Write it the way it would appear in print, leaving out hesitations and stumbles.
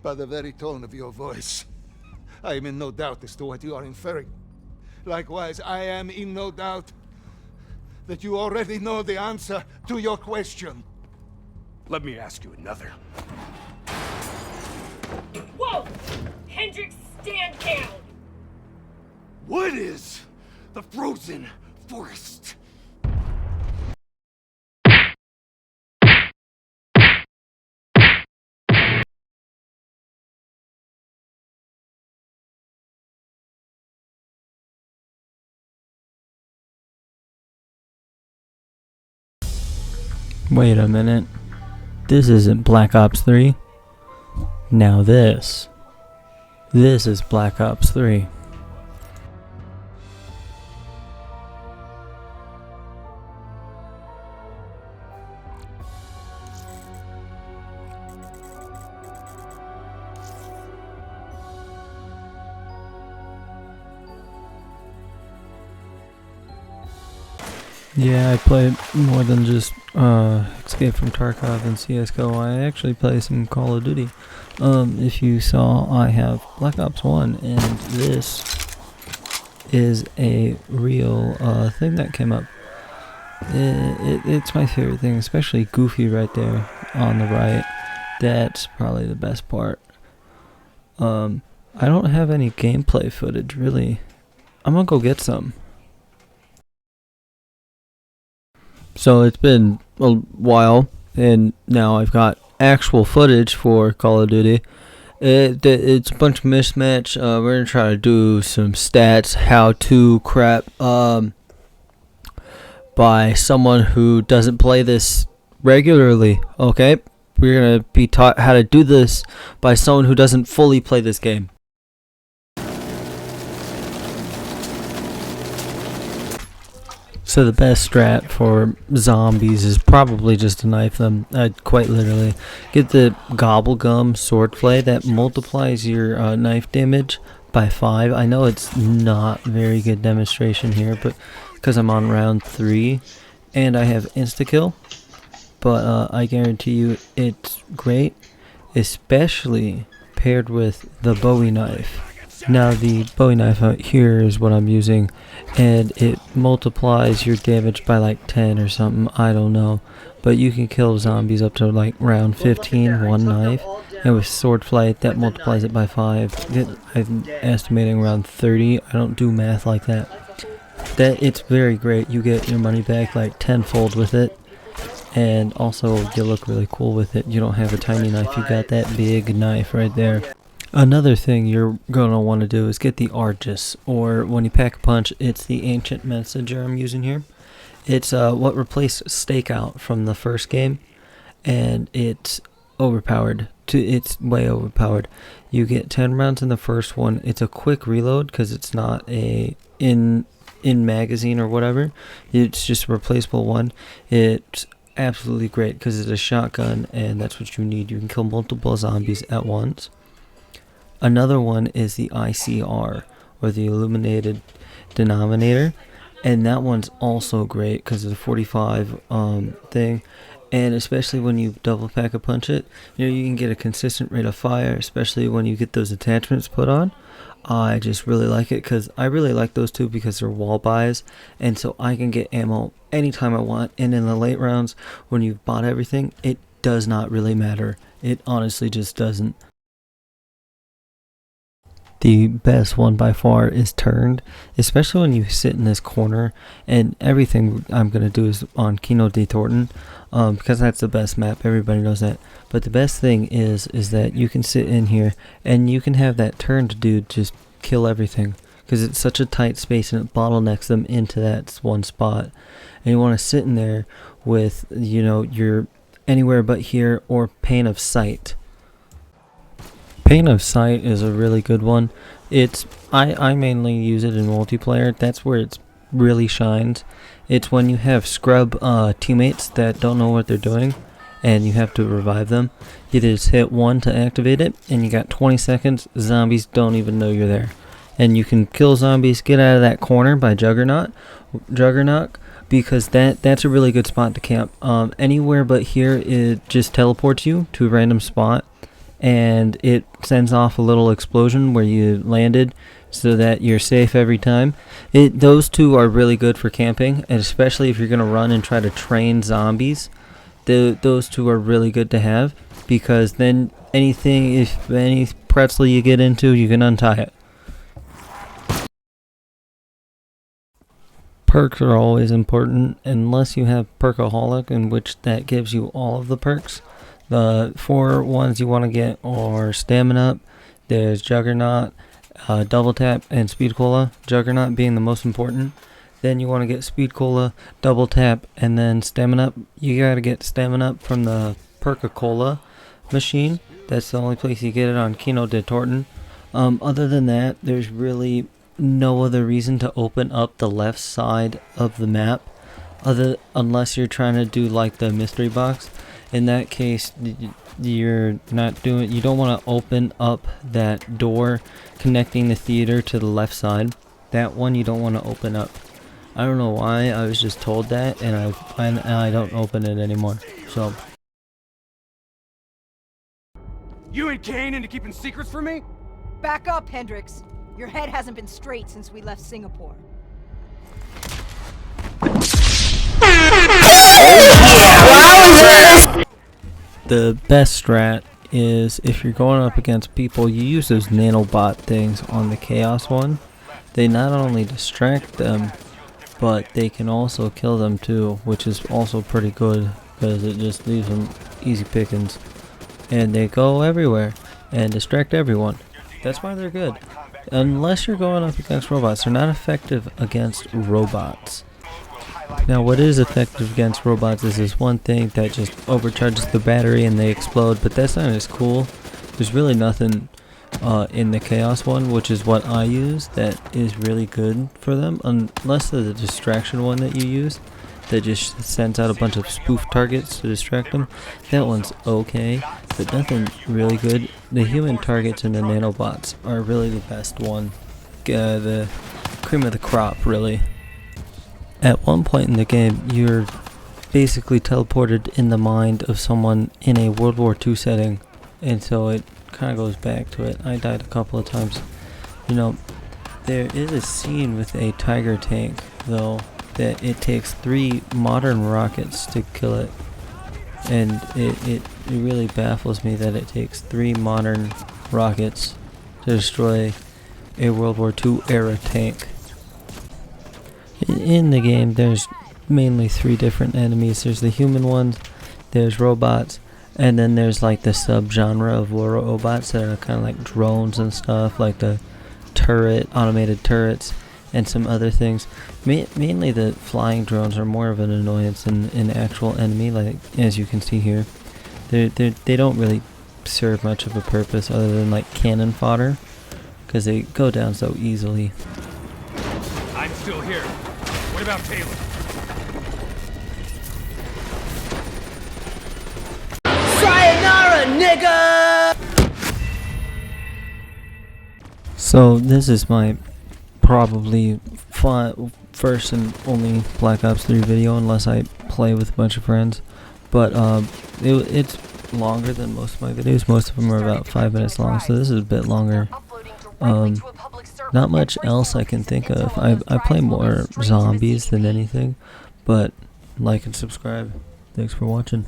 By the very tone of your voice, I am in no doubt as to what you are inferring. Likewise, I am in no doubt that you already know the answer to your question. Let me ask you another. Whoa! Hendrix, stand down! What is the frozen forest? Wait a minute. This isn't Black Ops 3. Now this is Black Ops 3. Yeah, I play more than just Escape from Tarkov and CSGO. I actually play some Call of Duty. If you saw, I have Black Ops 1, and this is a real thing that came up. It's my favorite thing, especially Goofy right there on the right. That's probably the best part. I don't have any gameplay footage, really. I'm gonna go get some. So it's been a while, and now I've got actual footage for Call of Duty. It's a bunch of mismatch. We're gonna try to do some stats, how-to crap, by someone who doesn't play this regularly. Okay, we're gonna be taught how to do this by someone who doesn't fully play this game. So the best strat for zombies is probably just to knife them, quite literally. Get the Gobblegum swordplay that multiplies your knife damage by 5. I know it's not very good demonstration here, but because I'm on round 3 and I have insta-kill, but I guarantee you it's great, especially paired with the Bowie knife. Now the Bowie knife out here is what I'm using, and it multiplies your damage by like 10 or something, I don't know. But you can kill zombies up to like round 15, one knife, and with swordplay that multiplies it by 5. I'm estimating around 30, I don't do math like that. It's very great, you get your money back like tenfold with it, and also you look really cool with it. You don't have a tiny knife, you got that big knife right there. Another thing you're going to want to do is get the Argus, or when you pack a punch, it's the Ancient Messenger I'm using here. It's what replaced Stakeout from the first game, and it's overpowered. It's way overpowered. You get 10 rounds in the first one. It's a quick reload because it's not a in magazine or whatever. It's just a replaceable one. It's absolutely great because it's a shotgun, and that's what you need. You can kill multiple zombies at once. Another one is the ICR, or the Illuminated Denominator, and that one's also great because of the 45 thing, and especially when you double pack a punch it, you can get a consistent rate of fire, especially when you get those attachments put on. I just really like it because I really like those two because they're wall buys, and so I can get ammo anytime I want. And in the late rounds, when you've bought everything, it does not really matter. It honestly just doesn't. The best one by far is Turned, especially when you sit in this corner, and everything I'm going to do is on Kino de Thornton, because that's the best map, everybody knows that. But the best thing is that you can sit in here, and you can have that Turned dude just kill everything, because it's such a tight space, and it bottlenecks them into that one spot. And you want to sit in there with, your anywhere but here, or Pane of Sight. Pane of Sight is a really good one. I mainly use it in multiplayer. That's where it really shines. It's when you have scrub teammates that don't know what they're doing, and you have to revive them. You just hit 1 to activate it, and you got 20 seconds. Zombies don't even know you're there, and you can kill zombies. Get out of that corner by Juggernaut, because that's a really good spot to camp. Anywhere but here, it just teleports you to a random spot. and it sends off a little explosion where you landed so that you're safe every time. Those two are really good for camping, and especially if you're going to run and try to train zombies. Those two are really good to have, because then if any pretzel you get into, you can untie it. Perks are always important, unless you have Perkaholic, in which that gives you all of the perks. The 4 ones you want to get are Stamina Up, there's Juggernaut, Double Tap, and Speed Cola. Juggernaut being the most important. Then you want to get Speed Cola, Double Tap, and then Stamina Up. You gotta get Stamina Up from the Perka-Cola machine. That's the only place you get it on Kino de Torton. Other than that, there's really no other reason to open up the left side of the map, unless you're trying to do like the mystery box. In that case, you don't want to open up that door connecting the theater to the left side. That one you don't want to open up. I don't know why, I was just told that, and I don't open it anymore. So You and Kane into keeping secrets from me? Back up, Hendricks. Your head hasn't been straight since we left Singapore. the best strat is, if you're going up against people, you use those nanobot things on the Chaos one. They not only distract them, but they can also kill them too, which is also pretty good, because it just leaves them easy pickings. And they go everywhere and distract everyone. That's why they're good. Unless you're going up against robots, they're not effective against robots. Now, what is effective against robots is this one thing that just overcharges the battery and they explode, but that's not as cool. There's really nothing in the Chaos one, which is what I use, that is really good for them, unless the distraction one that you use that just sends out a bunch of spoof targets to distract them. That one's okay, but nothing really good. The human targets and the nanobots are really the best one, the cream of the crop, really. At one point in the game, you're basically teleported in the mind of someone in a World War II setting, and so it kind of goes back to it. I died a couple of times. You know, there is a scene with a Tiger tank, though, that it takes 3 modern rockets to kill it, and it really baffles me that it takes 3 modern rockets to destroy a World War II era tank. In the game, there's mainly 3 different enemies. There's the human ones, there's robots, and then there's like the subgenre of robots that are kind of like drones and stuff, like the automated turrets, and some other things. Mainly the flying drones are more of an annoyance than an actual enemy, like as you can see here. They don't really serve much of a purpose other than like cannon fodder, because they go down so easily. I'm still here. What about Taylor? Sayonara, nigga! So this is my probably first and only Black Ops 3 video, unless I play with a bunch of friends. But it's longer than most of my videos. Most of them are about 5 minutes long, so this is a bit longer. Not much else I can think of. I play more zombies than anything, but like and subscribe. Thanks for watching.